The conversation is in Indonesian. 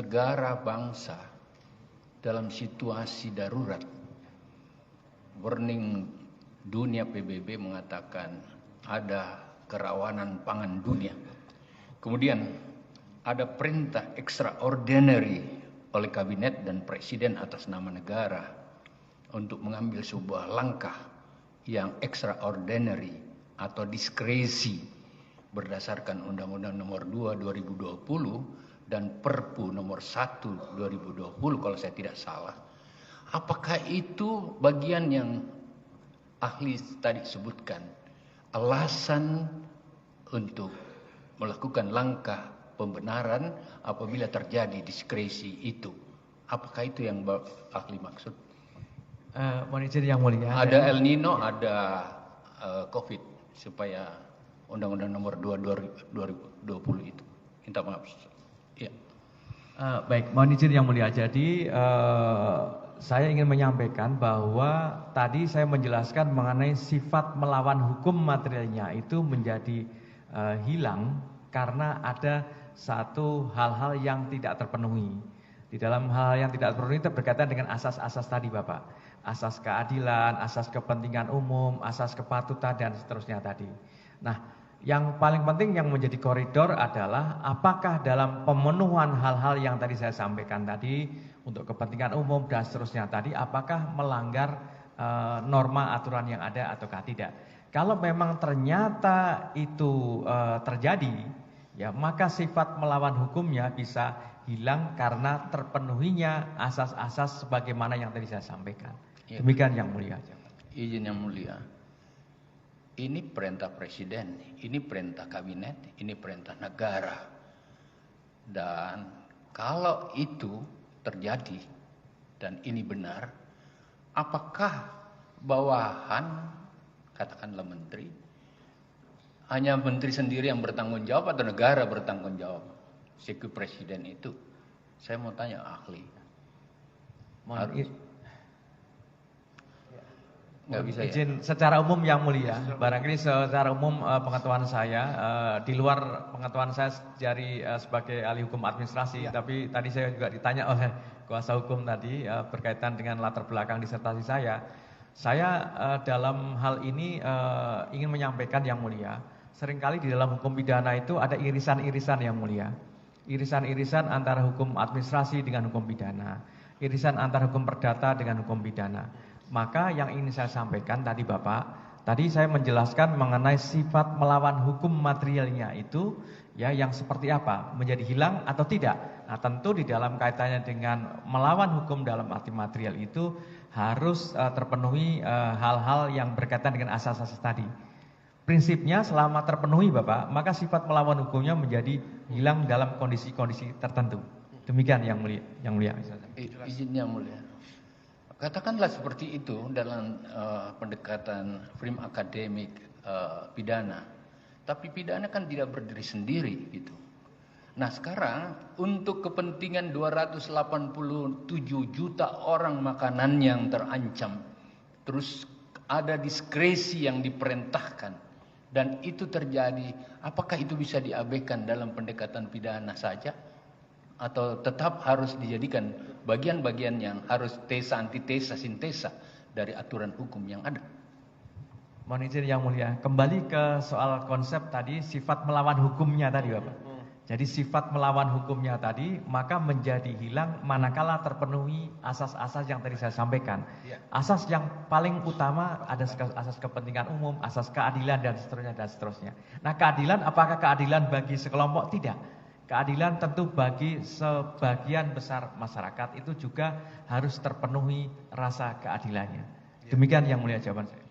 negara bangsa dalam situasi darurat. Warning dunia PBB mengatakan ada kerawanan pangan dunia. Kemudian ada perintah extraordinary oleh kabinet dan presiden atas nama negara untuk mengambil sebuah langkah yang extraordinary atau diskresi berdasarkan Undang-Undang Nomor 2 2020 dan Perpu Nomor 1 2020 kalau saya tidak salah. Apakah itu bagian yang ahli tadi sebutkan, alasan untuk melakukan langkah pembenaran apabila terjadi diskresi itu? Apakah itu yang ahli maksud? Mohon izin yang mulia. Ada El Nino, ada COVID, supaya Undang-Undang Nomor 2 2020 itu. Minta maaf. Ya. Baik, mohon izin yang mulia. Jadi saya ingin menyampaikan bahwa tadi saya menjelaskan mengenai sifat melawan hukum materialnya itu menjadi hilang karena ada satu hal-hal yang tidak terpenuhi. Di dalam hal yang tidak terpenuhi itu berkaitan dengan asas-asas tadi Bapak. Asas keadilan, asas kepentingan umum, asas kepatutan dan seterusnya tadi. Nah, yang paling penting yang menjadi koridor adalah apakah dalam pemenuhan hal-hal yang tadi saya sampaikan tadi untuk kepentingan umum dan seterusnya tadi, apakah melanggar norma aturan yang ada ataukah tidak. Kalau memang ternyata itu terjadi, ya maka sifat melawan hukumnya bisa hilang karena terpenuhinya asas-asas sebagaimana yang tadi saya sampaikan. Demikian yang mulia. Izin yang mulia. Ini perintah presiden, ini perintah kabinet, ini perintah negara. Dan kalau itu terjadi dan ini benar, apakah bawahan, katakanlah menteri, hanya menteri sendiri yang bertanggung jawab atau negara bertanggung jawab? Sekretariat presiden itu, saya mau tanya ahli. Nggak bisa izin ya? Secara umum yang mulia, barangkali secara umum pengetahuan saya, di luar pengetahuan saya dari sebagai ahli hukum administrasi, tapi tadi saya juga ditanya oleh kuasa hukum tadi berkaitan dengan latar belakang disertasi saya dalam hal ini ingin menyampaikan yang mulia, seringkali di dalam hukum pidana itu ada irisan-irisan yang mulia, irisan-irisan antara hukum administrasi dengan hukum pidana, irisan antara hukum perdata dengan hukum pidana. Maka yang ingin saya sampaikan tadi Bapak, tadi saya menjelaskan mengenai sifat melawan hukum materialnya itu ya yang seperti apa, menjadi hilang atau tidak. Nah, tentu di dalam kaitannya dengan melawan hukum dalam arti material itu harus terpenuhi hal-hal yang berkaitan dengan asas-asas tadi. Prinsipnya selama terpenuhi Bapak, maka sifat melawan hukumnya menjadi hilang dalam kondisi-kondisi tertentu. Demikian yang mulia. Izin yang mulia. Katakanlah seperti itu dalam pendekatan frame akademik pidana. Tapi pidana kan tidak berdiri sendiri gitu. Nah sekarang untuk kepentingan 287 juta orang makanan yang terancam. Terus ada diskresi yang diperintahkan. Dan itu terjadi, apakah itu bisa diabaikan dalam pendekatan pidana saja? Atau tetap harus dijadikan bagian-bagian yang harus tesa, antitesa, sintesa dari aturan hukum yang ada? Mohon izin yang mulia, kembali ke soal konsep tadi sifat melawan hukumnya tadi Bapak. Jadi sifat melawan hukumnya tadi maka menjadi hilang manakala terpenuhi asas-asas yang tadi saya sampaikan. Asas yang paling utama ada asas kepentingan umum, asas keadilan dan seterusnya dan seterusnya. Nah keadilan, apakah keadilan bagi sekelompok? Tidak. Keadilan tentu bagi sebagian besar masyarakat itu juga harus terpenuhi rasa keadilannya. Demikian yang mulia jawaban saya.